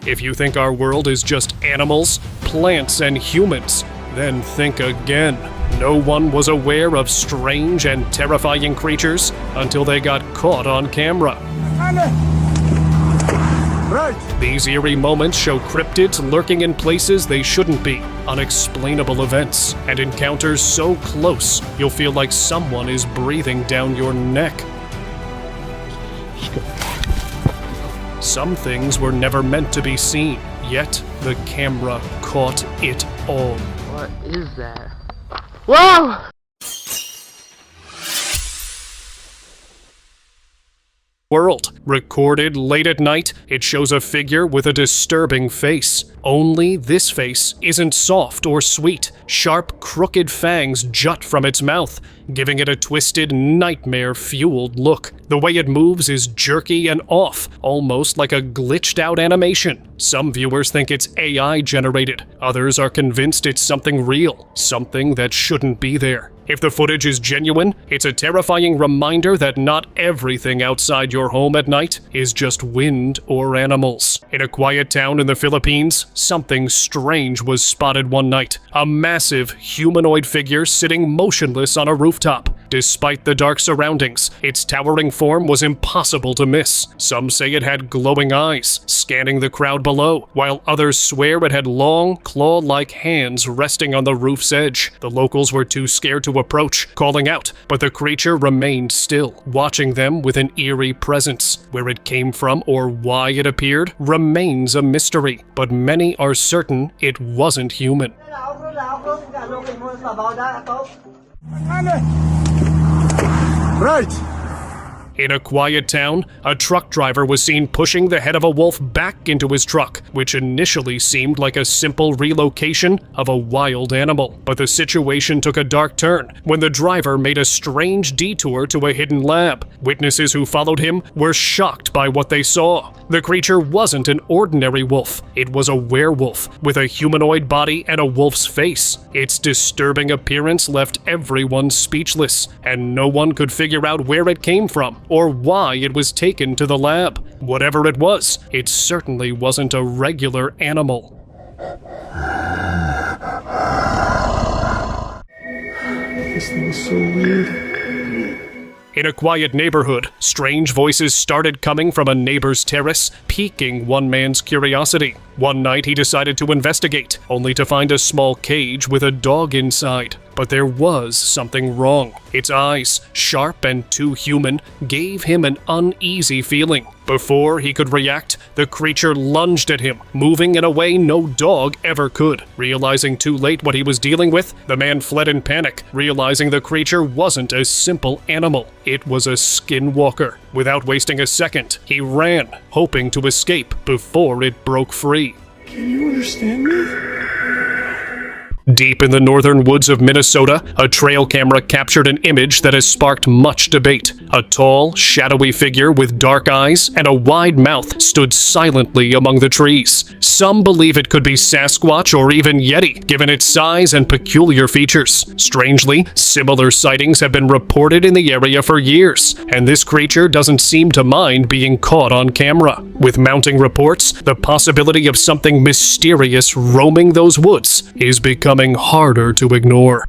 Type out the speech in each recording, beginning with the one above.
If you think our world is just animals, plants, and humans, then think again. No one was aware of strange and terrifying creatures until they got caught on camera. Right. These eerie moments show cryptids lurking in places they shouldn't be, unexplainable events, and encounters so close you'll feel like someone is breathing down your neck. Some things were never meant to be seen, yet the camera caught it all. What is that? Whoa! World. Recorded late at night, it shows a figure with a disturbing face. Only this face isn't soft or sweet. Sharp, crooked fangs jut from its mouth, giving it a twisted, nightmare-fueled look. The way it moves is jerky and off, almost like a glitched-out animation. Some viewers think it's AI-generated. Others are convinced it's something real, something that shouldn't be there. If the footage is genuine, it's a terrifying reminder that not everything outside your home at night is just wind or animals. In a quiet town in the Philippines, something strange was spotted one night. A massive humanoid figure sitting motionless on a rooftop. Despite the dark surroundings, its towering form was impossible to miss. Some say it had glowing eyes, scanning the crowd below, while others swear it had long, claw-like hands resting on the roof's edge. The locals were too scared to approach, calling out, but the creature remained still, watching them with an eerie presence. Where it came from or why it appeared remains a mystery, but many are certain it wasn't human. Right. In a quiet town, a truck driver was seen pushing the head of a wolf back into his truck, which initially seemed like a simple relocation of a wild animal. But the situation took a dark turn when the driver made a strange detour to a hidden lab. Witnesses who followed him were shocked by what they saw. The creature wasn't an ordinary wolf. It was a werewolf with a humanoid body and a wolf's face. Its disturbing appearance left everyone speechless, and no one could figure out where it came from or why it was taken to the lab. Whatever it was, it certainly wasn't a regular animal. This thing is so weird. In a quiet neighborhood, strange voices started coming from a neighbor's terrace, piquing one man's curiosity. One night he decided to investigate, only to find a small cage with a dog inside. But there was something wrong. Its eyes, sharp and too human, gave him an uneasy feeling. Before he could react, the creature lunged at him, moving in a way no dog ever could. Realizing too late what he was dealing with, the man fled in panic, realizing the creature wasn't a simple animal. It was a skinwalker. Without wasting a second, he ran, hoping to escape before it broke free. Can you understand me? Deep in the northern woods of Minnesota, a trail camera captured an image that has sparked much debate. A tall, shadowy figure with dark eyes and a wide mouth stood silently among the trees. Some believe it could be Sasquatch or even Yeti, given its size and peculiar features. Strangely, similar sightings have been reported in the area for years, and this creature doesn't seem to mind being caught on camera. With mounting reports, the possibility of something mysterious roaming those woods is becoming harder to ignore.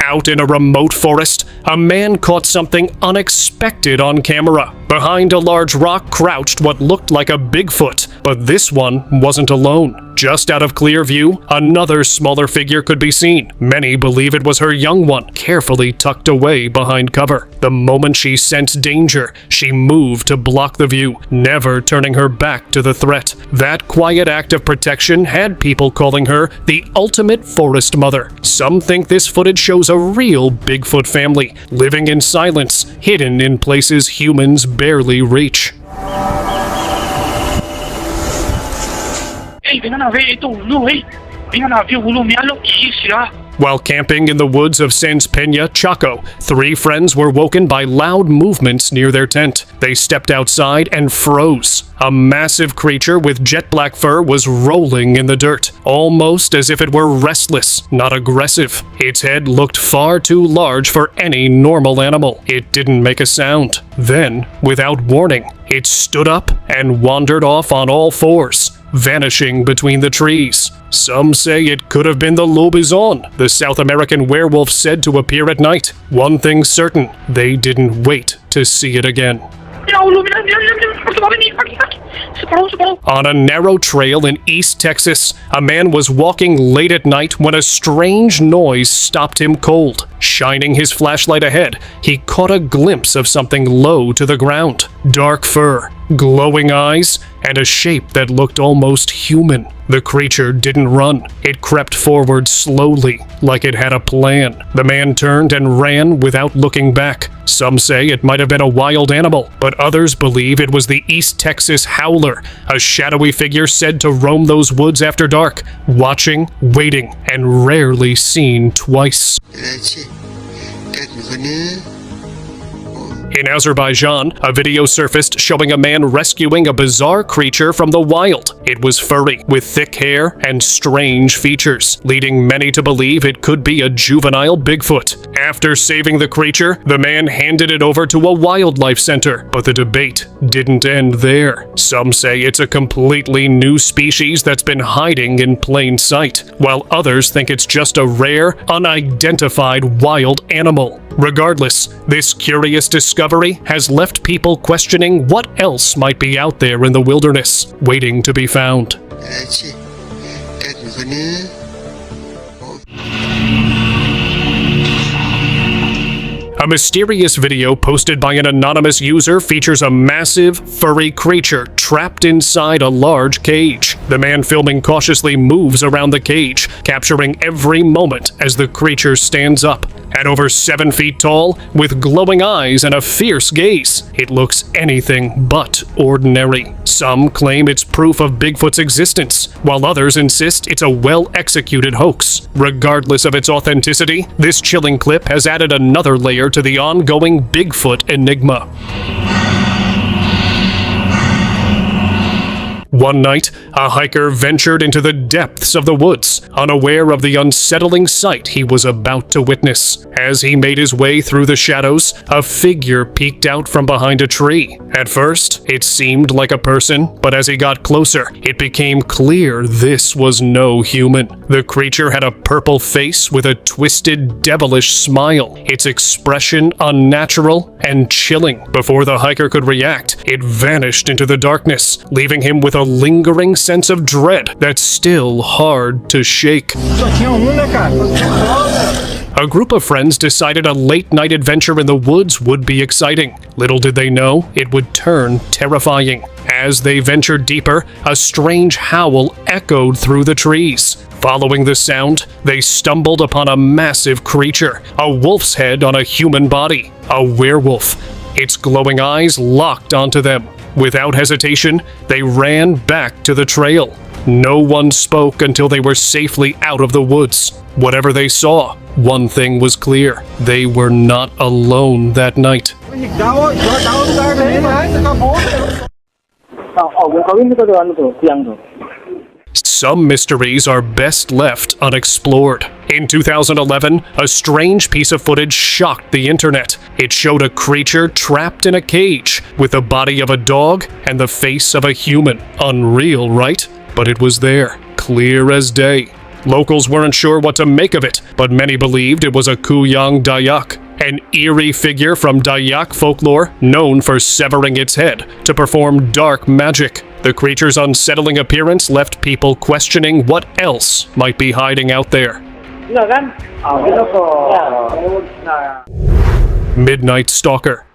Out in a remote forest, a man caught something unexpected on camera. Behind a large rock crouched what looked like a Bigfoot, but this one wasn't alone. Just out of clear view, another smaller figure could be seen. Many believe it was her young one, carefully tucked away behind cover. The moment she sensed danger, she moved to block the view, never turning her back to the threat. That quiet act of protection had people calling her the ultimate forest mother. Some think this footage shows a real Bigfoot family, living in silence, hidden in places humans barely reach. Ei, vem na veia, então, Lu, ei! Vem na navio, o Lu, me alô, que isso, já? While camping in the woods of Sans Peña, Chaco, 3 friends were woken by loud movements near their tent. They stepped outside and froze. A massive creature with jet black fur was rolling in the dirt, almost as if it were restless, not aggressive. Its head looked far too large for any normal animal. It didn't make a sound. Then, without warning, it stood up and wandered off on all fours, vanishing between the trees. Some say it could have been the lobizon, the South American werewolf said to appear at night. One thing's certain, they didn't wait to see it again. On a narrow trail in East Texas, a man was walking late at night when a strange noise stopped him cold. Shining his flashlight ahead, he caught a glimpse of something low to the ground. Dark fur, glowing eyes, and a shape that looked almost human. The creature didn't run. It crept forward slowly, like it had a plan. The man turned and ran without looking back. Some say it might have been a wild animal, but others believe it was the East Texas howler, a shadowy figure said to roam those woods after dark, watching, waiting, and rarely seen twice. In Azerbaijan, a video surfaced showing a man rescuing a bizarre creature from the wild. It was furry, with thick hair and strange features, leading many to believe it could be a juvenile Bigfoot. After saving the creature, the man handed it over to a wildlife center, but the debate didn't end there. Some say it's a completely new species that's been hiding in plain sight, while others think it's just a rare, unidentified wild animal. Regardless, this curious discovery has left people questioning what else might be out there in the wilderness, waiting to be found. A mysterious video posted by an anonymous user features a massive, furry creature trapped inside a large cage. The man filming cautiously moves around the cage, capturing every moment as the creature stands up. At over 7 feet tall, with glowing eyes and a fierce gaze, it looks anything but ordinary. Some claim it's proof of Bigfoot's existence, while others insist it's a well-executed hoax. Regardless of its authenticity, this chilling clip has added another layer to the ongoing Bigfoot enigma. One night, a hiker ventured into the depths of the woods, unaware of the unsettling sight he was about to witness. As he made his way through the shadows, a figure peeked out from behind a tree. At first, it seemed like a person, but as he got closer, it became clear this was no human. The creature had a purple face with a twisted, devilish smile, its expression unnatural and chilling. Before the hiker could react, it vanished into the darkness, leaving him with a lingering sense of dread that's still hard to shake. A group of friends decided a late-night adventure in the woods would be exciting. Little did they know, it would turn terrifying. As they ventured deeper, a strange howl echoed through the trees. Following the sound, they stumbled upon a massive creature, a wolf's head on a human body, a werewolf. Its glowing eyes locked onto them. Without hesitation, they ran back to the trail. No one spoke until they were safely out of the woods. Whatever they saw, one thing was clear. They were not alone that night. Some mysteries are best left unexplored. In 2011, a strange piece of footage shocked the internet. It showed a creature trapped in a cage with the body of a dog and the face of a human. Unreal, right? But it was there, clear as day. Locals weren't sure what to make of it, but many believed it was a Kuyang Dayak, an eerie figure from Dayak folklore known for severing its head to perform dark magic. The creature's unsettling appearance left people questioning what else might be hiding out there. Midnight Stalker.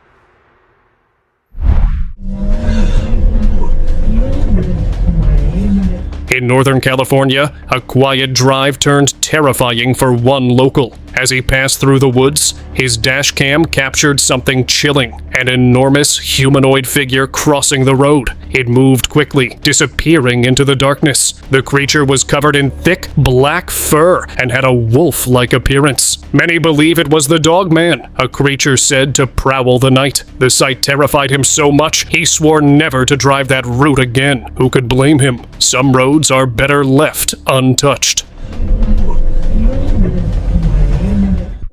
In Northern California, a quiet drive turned terrifying for one local. As he passed through the woods, his dash cam captured something chilling, an enormous humanoid figure crossing the road. It moved quickly, disappearing into the darkness. The creature was covered in thick, black fur and had a wolf-like appearance. Many believe it was the Dogman, a creature said to prowl the night. The sight terrified him so much, he swore never to drive that route again. Who could blame him? Some roads are better left untouched.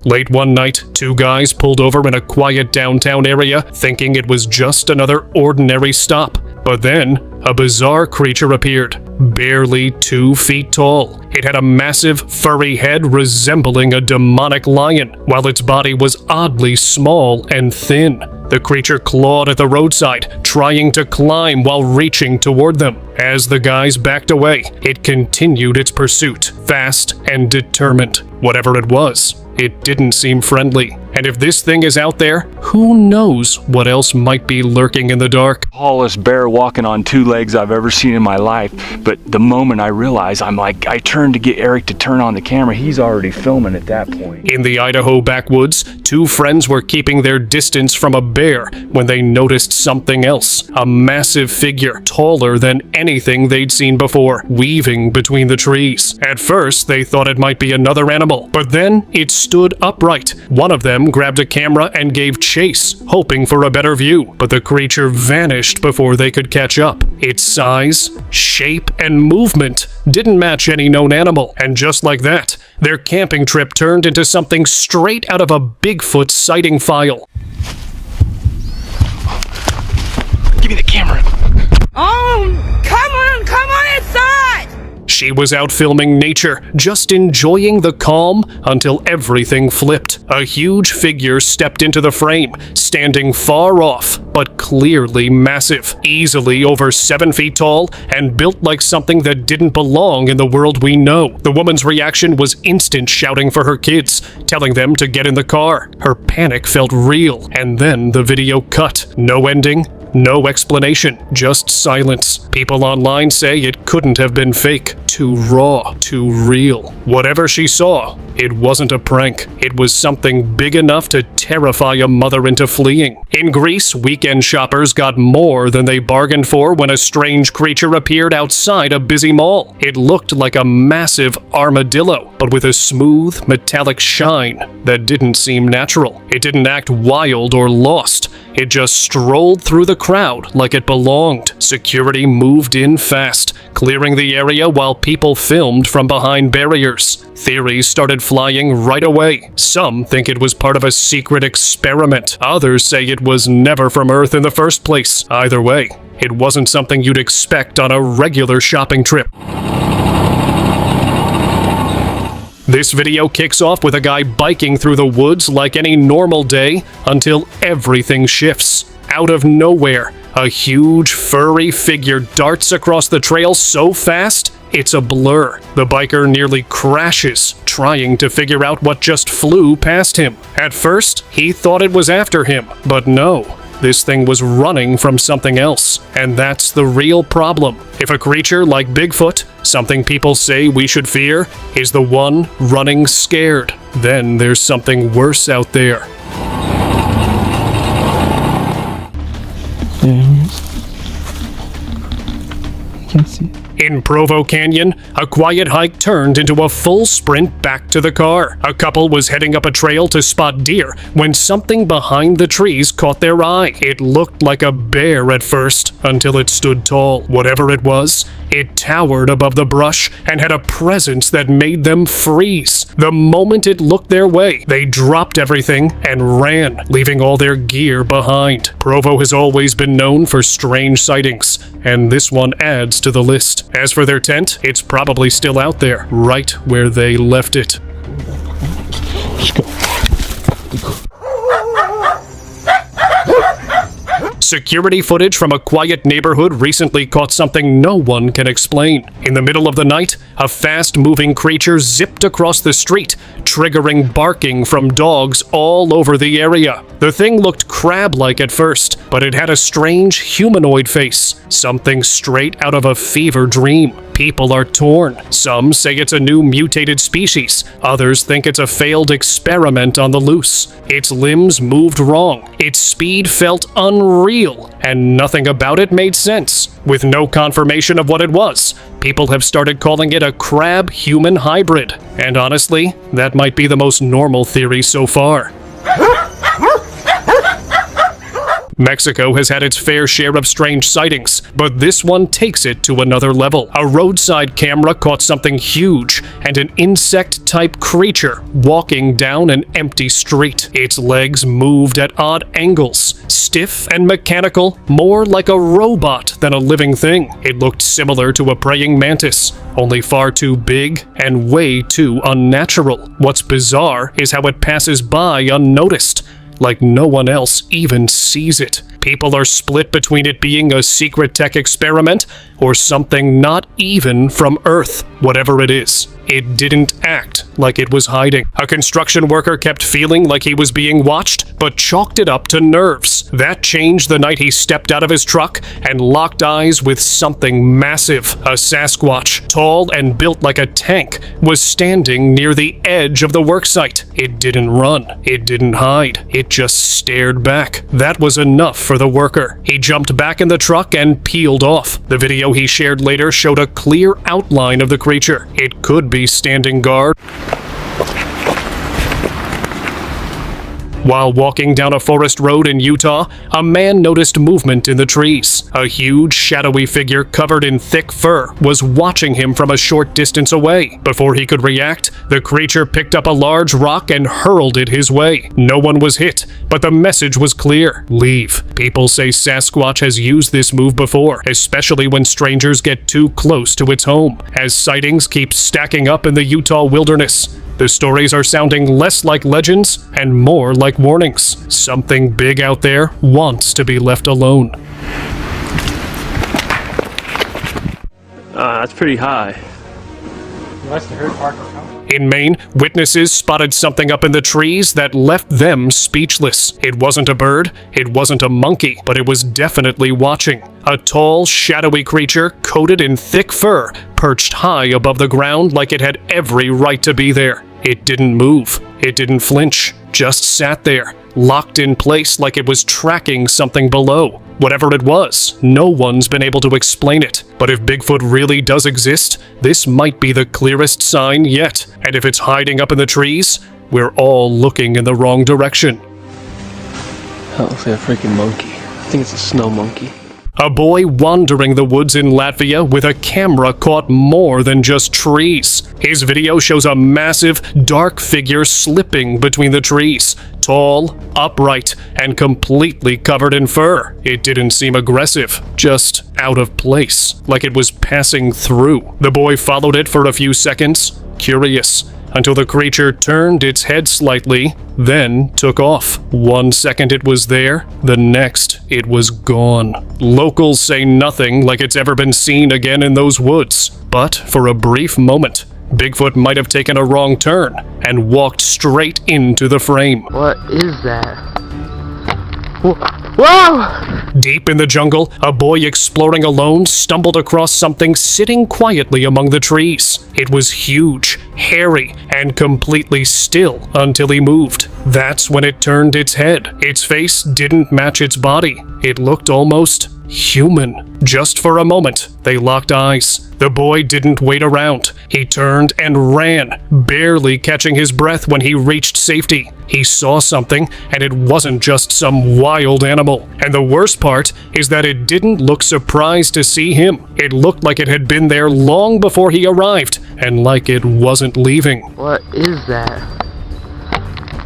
Late one night, two guys pulled over in a quiet downtown area, thinking it was just another ordinary stop. But then, a bizarre creature appeared, barely 2 feet tall. It had a massive, furry head resembling a demonic lion, while its body was oddly small and thin. The creature clawed at the roadside, trying to climb while reaching toward them. As the guys backed away, it continued its pursuit, fast and determined. Whatever it was, it didn't seem friendly. And if this thing is out there, who knows what else might be lurking in the dark? Tallest bear walking on 2 legs I've ever seen in my life. But the moment I realized, I turned to get Eric to turn on the camera. He's already filming at that point. In the Idaho backwoods, two friends were keeping their distance from a bear when they noticed something else. A massive figure, taller than anything they'd seen before, weaving between the trees. At first, they thought it might be another animal, but then it stood upright. One of them grabbed a camera and gave chase, hoping for a better view, but the creature vanished before they could catch up. Its size, shape, and movement didn't match any known animal, and just like that, their camping trip turned into something straight out of a Bigfoot sighting file. Give me the camera. Oh, come on inside! She was out filming nature, just enjoying the calm until everything flipped. A huge figure stepped into the frame, standing far off, but clearly massive, easily over 7 feet tall, and built like something that didn't belong in the world we know. The woman's reaction was instant, shouting for her kids, telling them to get in the car. Her panic felt real, and then the video cut. No ending, no explanation, just silence. People online say it couldn't have been fake. Too raw, too real. Whatever she saw, it wasn't a prank. It was something big enough to terrify a mother into fleeing. In Greece, weekend shoppers got more than they bargained for when a strange creature appeared outside a busy mall. It looked like a massive armadillo, but with a smooth, metallic shine that didn't seem natural. It didn't act wild or lost. It just strolled through the crowd like it belonged. Security moved in fast, clearing the area while people filmed from behind barriers. Theories started flying right away. Some think it was part of a secret experiment. Others say it was never from Earth in the first place. Either way, it wasn't something you'd expect on a regular shopping trip. This video kicks off with a guy biking through the woods like any normal day until everything shifts. Out of nowhere, a huge furry figure darts across the trail so fast, it's a blur. The biker nearly crashes, trying to figure out what just flew past him. At first, he thought it was after him, but no. This thing was running from something else, and that's the real problem. If a creature like Bigfoot, something people say we should fear, is the one running scared, then there's something worse out there. I can't see it. In Provo Canyon, a quiet hike turned into a full sprint back to the car. A couple was heading up a trail to spot deer when something behind the trees caught their eye. It looked like a bear at first, until it stood tall. Whatever it was, it towered above the brush and had a presence that made them freeze. The moment it looked their way, they dropped everything and ran, leaving all their gear behind. Provo has always been known for strange sightings, and this one adds to the list. As for their tent, it's probably still out there, right where they left it. Security footage from a quiet neighborhood recently caught something no one can explain. In the middle of the night, a fast-moving creature zipped across the street, triggering barking from dogs all over the area. The thing looked crab-like at first, but it had a strange humanoid face, something straight out of a fever dream. People are torn. Some say it's a new mutated species. Others think it's a failed experiment on the loose. Its limbs moved wrong. Its speed felt unreal, and nothing about it made sense. With no confirmation of what it was, people have started calling it a crab-human hybrid. And honestly, that might be the most normal theory so far. Mexico has had its fair share of strange sightings, but this one takes it to another level. A roadside camera caught something huge and an insect-type creature walking down an empty street. Its legs moved at odd angles, stiff and mechanical, more like a robot than a living thing. It looked similar to a praying mantis, only far too big and way too unnatural. What's bizarre is how it passes by unnoticed, like no one else even sees it. People are split between it being a secret tech experiment or something not even from Earth. Whatever it is, it didn't act like it was hiding. A construction worker kept feeling like he was being watched, but chalked it up to nerves. That changed the night he stepped out of his truck and locked eyes with something massive. A Sasquatch, tall and built like a tank, was standing near the edge of the worksite. It didn't run. It didn't hide. It just stared back. That was enough for the worker. He jumped back in the truck and peeled off. The video he shared later showed a clear outline of the creature. It could be standing guard. While walking down a forest road in Utah, a man noticed movement in the trees. A huge, shadowy figure covered in thick fur was watching him from a short distance away. Before he could react, the creature picked up a large rock and hurled it his way. No one was hit, but the message was clear: leave. People say Sasquatch has used this move before, especially when strangers get too close to its home. As sightings keep stacking up in the Utah wilderness, the stories are sounding less like legends and more like warnings. Something big out there wants to be left alone. That's pretty high. In Maine, witnesses spotted something up in the trees that left them speechless. It wasn't a bird, it wasn't a monkey, but it was definitely watching. A tall, shadowy creature coated in thick fur perched high above the ground like it had every right to be there. It didn't move. It didn't flinch. Just sat there, locked in place like it was tracking something below. Whatever it was, no one's been able to explain it. But if Bigfoot really does exist, this might be the clearest sign yet. And if it's hiding up in the trees, we're all looking in the wrong direction. That looks like a freaking monkey. I think it's a snow monkey. A boy wandering the woods in Latvia with a camera caught more than just trees. His video shows a massive, dark figure slipping between the trees. Tall, upright, and completely covered in fur. It didn't seem aggressive, just out of place, like it was passing through. The boy followed it for a few seconds, curious, until the creature turned its head slightly, then took off. 1 second it was there, the next it was gone. Locals say nothing like it's ever been seen again in those woods, but for a brief moment, Bigfoot might have taken a wrong turn and walked straight into the frame. What is that? Whoa! Deep in the jungle, a boy exploring alone stumbled across something sitting quietly among the trees. It was huge, hairy, and completely still until he moved. That's when it turned its head. Its face didn't match its body. It looked almost human. Just for a moment, they locked eyes. The boy didn't wait around. He turned and ran, barely catching his breath when he reached safety. He saw something, and it wasn't just some wild animal. And the worst part is that it didn't look surprised to see him. It looked like it had been there long before he arrived, and like it wasn't leaving. What is that?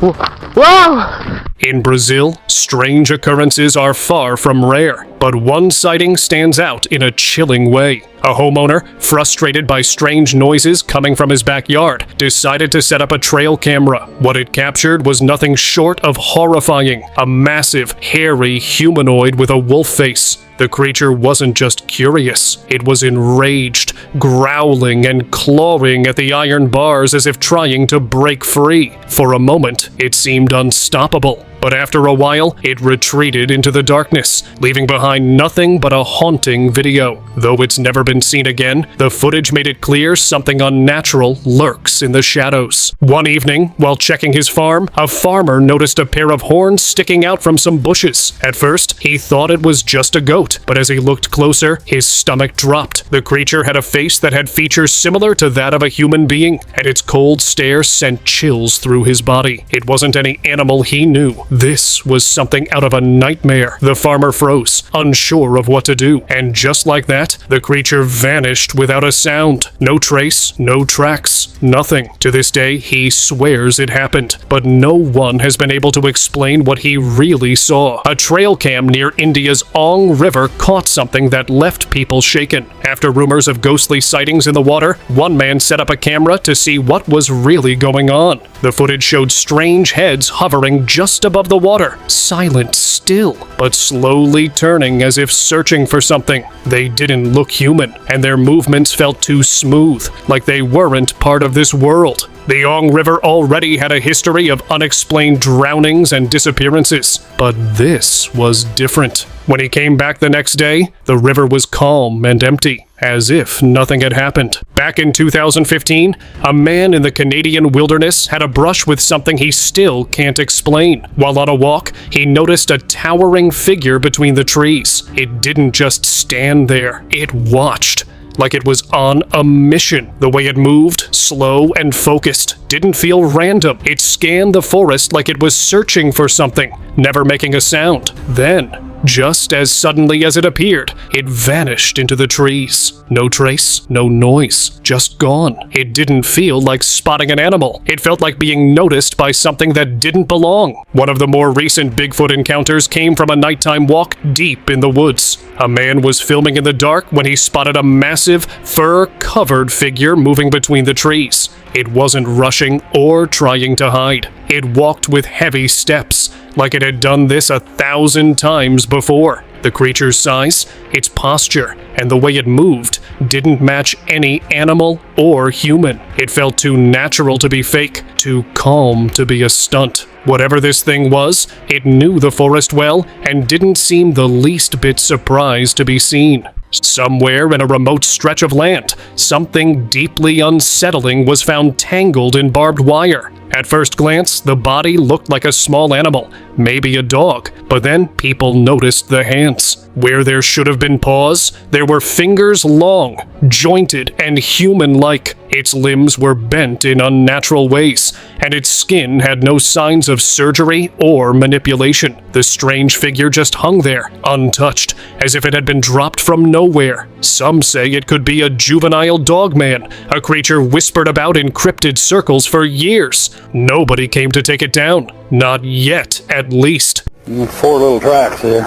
Whoa! In Brazil, strange occurrences are far from rare, but one sighting stands out in a chilling way. A homeowner, frustrated by strange noises coming from his backyard, decided to set up a trail camera. What it captured was nothing short of horrifying: a massive, hairy humanoid with a wolf face. The creature wasn't just curious, it was enraged, growling and clawing at the iron bars as if trying to break free. For a moment, it seemed unstoppable, but after a while, it retreated into the darkness, leaving behind nothing but a haunting video. Though it's never been seen again, the footage made it clear something unnatural lurks in the shadows. One evening, while checking his farm, a farmer noticed a pair of horns sticking out from some bushes. At first, he thought it was just a goat, but as he looked closer, his stomach dropped. The creature had a face that had features similar to that of a human being, and its cold stare sent chills through his body. It wasn't any animal he knew. This was something out of a nightmare. The farmer froze, unsure of what to do, and just like that, the creature vanished without a sound. No trace, no tracks, nothing. To this day, he swears it happened, but no one has been able to explain what he really saw. A trail cam near India's Ong River caught something that left people shaken. After rumors of ghostly sightings in the water, one man set up a camera to see what was really going on. The footage showed strange heads hovering just above the water, silent still, but slowly turning as if searching for something. They didn't look human, and their movements felt too smooth, like they weren't part of this world. The Ong River already had a history of unexplained drownings and disappearances, but this was different. When he came back the next day, the river was calm and empty, as if nothing had happened. Back in 2015, a man in the Canadian wilderness had a brush with something he still can't explain. While on a walk, he noticed a towering figure between the trees. It didn't just stand there, it watched. Like it was on a mission. The way it moved, slow and focused, didn't feel random. It scanned the forest like it was searching for something, never making a sound. Then, just as suddenly as it appeared, it vanished into the trees. No trace, no noise, just gone. It didn't feel like spotting an animal. It felt like being noticed by something that didn't belong. One of the more recent Bigfoot encounters came from a nighttime walk deep in the woods. A man was filming in the dark when he spotted a massive, fur-covered figure moving between the trees. It wasn't rushing or trying to hide. It walked with heavy steps, like it had done this 1,000 times before. The creature's size, its posture, and the way it moved didn't match any animal or human. It felt too natural to be fake, too calm to be a stunt. Whatever this thing was, it knew the forest well and didn't seem the least bit surprised to be seen. Somewhere in a remote stretch of land, something deeply unsettling was found tangled in barbed wire. At first glance, the body looked like a small animal, maybe a dog, but then people noticed the hands. Where there should have been paws, there were fingers long, jointed, and human-like. Its limbs were bent in unnatural ways, and its skin had no signs of surgery or manipulation. The strange figure just hung there, untouched, as if it had been dropped from nowhere. Some say it could be a juvenile dogman, a creature whispered about in cryptid circles for years. Nobody came to take it down. Not yet, at least. 4 little tracks here.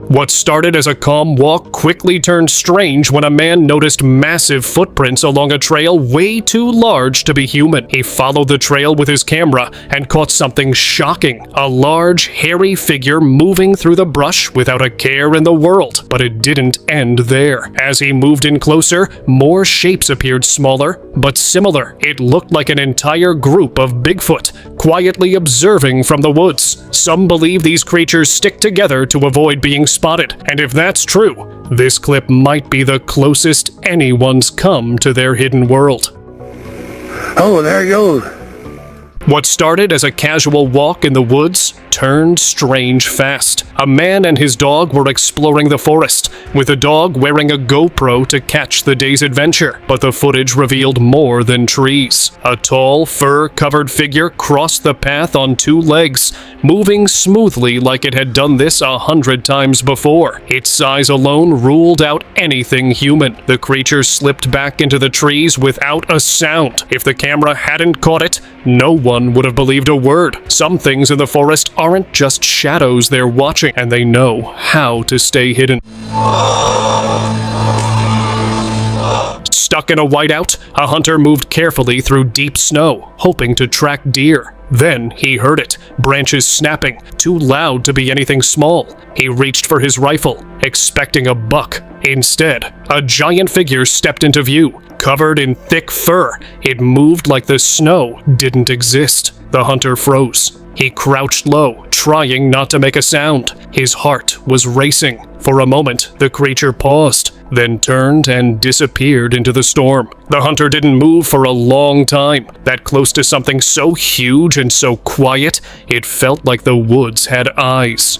What started as a calm walk quickly turned strange when a man noticed massive footprints along a trail way too large to be human. He followed the trail with his camera and caught something shocking. A large, hairy figure moving through the brush without a care in the world. But it didn't end there. As he moved in closer, more shapes appeared, smaller but similar. It looked like an entire group of Bigfoot, quietly observing from the woods. Some believe these creatures stick together to avoid being spotted, and if that's true, this clip might be the closest anyone's come to their hidden world. Oh, there he goes. What started as a casual walk in the woods turned strange fast. A man and his dog were exploring the forest, with the dog wearing a GoPro to catch the day's adventure. But the footage revealed more than trees. A tall, fur-covered figure crossed the path on 2 legs, moving smoothly like it had done this 100 times before. Its size alone ruled out anything human. The creature slipped back into the trees without a sound. If the camera hadn't caught it, no one would have believed a word. Some things in the forest aren't just shadows they're watching, and they know how to stay hidden. Stuck in a whiteout, a hunter moved carefully through deep snow, hoping to track deer. Then he heard it, branches snapping, too loud to be anything small. He reached for his rifle, expecting a buck. Instead, a giant figure stepped into view, covered in thick fur. It moved like the snow didn't exist. The hunter froze. He crouched low, trying not to make a sound. His heart was racing. For a moment, the creature paused, then turned and disappeared into the storm. The hunter didn't move for a long time. That close to something so huge and so quiet, it felt like the woods had eyes.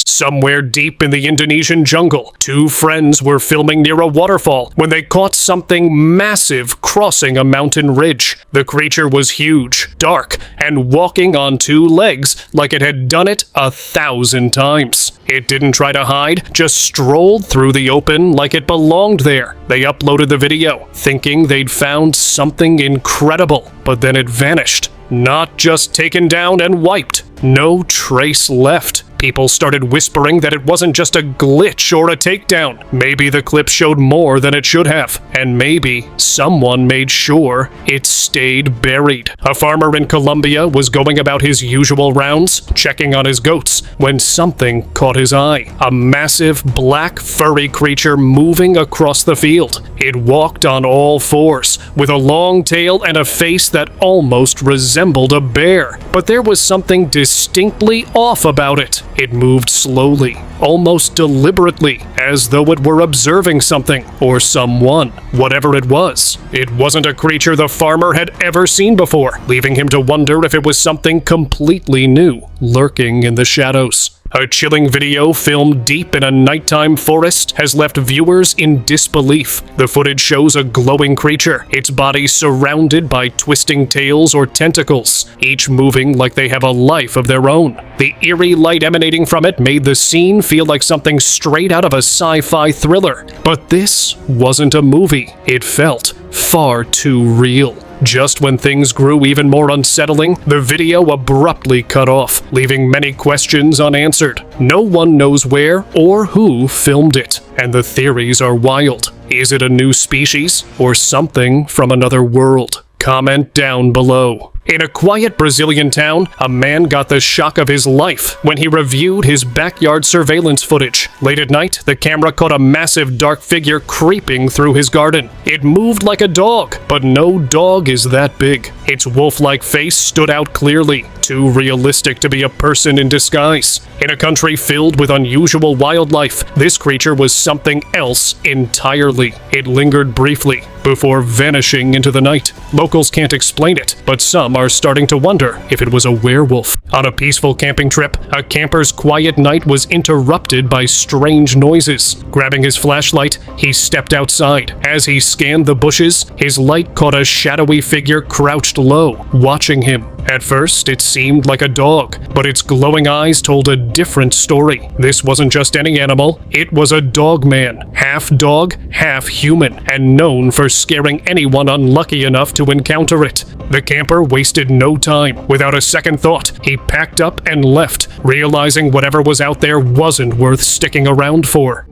Somewhere deep in the Indonesian jungle, two friends were filming near a waterfall when they caught something massive crossing a mountain ridge. The creature was huge, dark, and walking on two legs like it had done it 1,000 times. It didn't try to hide, just strolled through the open like it belonged there. They uploaded the video, thinking they'd found something incredible, but then it vanished. Not just taken down and wiped. No trace left. People started whispering that it wasn't just a glitch or a takedown. Maybe the clip showed more than it should have, and maybe someone made sure it stayed buried. A farmer in Colombia was going about his usual rounds, checking on his goats, when something caught his eye. A massive black furry creature moving across the field. It walked on all fours, with a long tail and a face that almost resembled a bear. But there was something distinctly off about it. It moved slowly, almost deliberately, as though it were observing something or someone. Whatever it wasn't a creature the farmer had ever seen before, leaving him to wonder if it was something completely new, lurking in the shadows. A chilling video filmed deep in a nighttime forest has left viewers in disbelief. The footage shows a glowing creature, its body surrounded by twisting tails or tentacles, each moving like they have a life of their own. The eerie light emanating from it made the scene feel like something straight out of a sci-fi thriller. But this wasn't a movie. It felt far too real. Just when things grew even more unsettling, the video abruptly cut off, leaving many questions unanswered. No one knows where or who filmed it, and the theories are wild. Is it a new species or something from another world? Comment down below. In a quiet Brazilian town, a man got the shock of his life when he reviewed his backyard surveillance footage. Late at night, the camera caught a massive dark figure creeping through his garden. It moved like a dog, but no dog is that big. Its wolf-like face stood out clearly, too realistic to be a person in disguise. In a country filled with unusual wildlife, this creature was something else entirely. It lingered briefly before vanishing into the night. Locals can't explain it, but some are starting to wonder if it was a werewolf. On a peaceful camping trip, a camper's quiet night was interrupted by strange noises. Grabbing his flashlight, he stepped outside. As he scanned the bushes, his light caught a shadowy figure crouched low, watching him. At first, it seemed like a dog, but its glowing eyes told a different story. This wasn't just any animal, it was a dog man, half dog, half human, and known for scaring anyone unlucky enough to encounter it. The camper wasted no time. Without a second thought, he packed up and left, realizing whatever was out there wasn't worth sticking around for.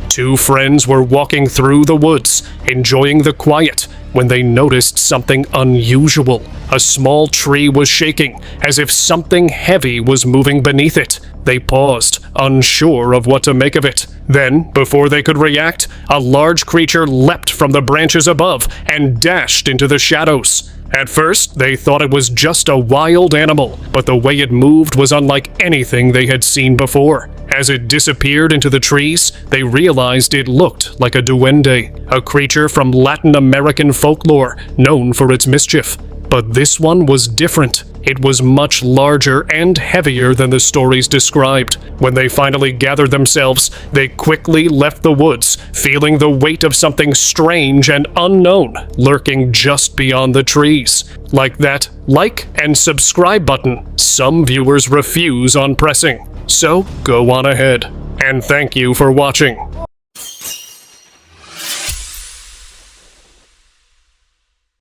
Two friends were walking through the woods, enjoying the quiet, when they noticed something unusual. A small tree was shaking, as if something heavy was moving beneath it. They paused, unsure of what to make of it. Then, before they could react, a large creature leapt from the branches above and dashed into the shadows. At first, they thought it was just a wild animal, but the way it moved was unlike anything they had seen before. As it disappeared into the trees, they realized it looked like a duende, a creature from Latin American folklore known for its mischief. But this one was different. It was much larger and heavier than the stories described. When they finally gathered themselves, they quickly left the woods, feeling the weight of something strange and unknown lurking just beyond the trees. Like that like and subscribe button some viewers refuse on pressing. So go on ahead. And thank you for watching.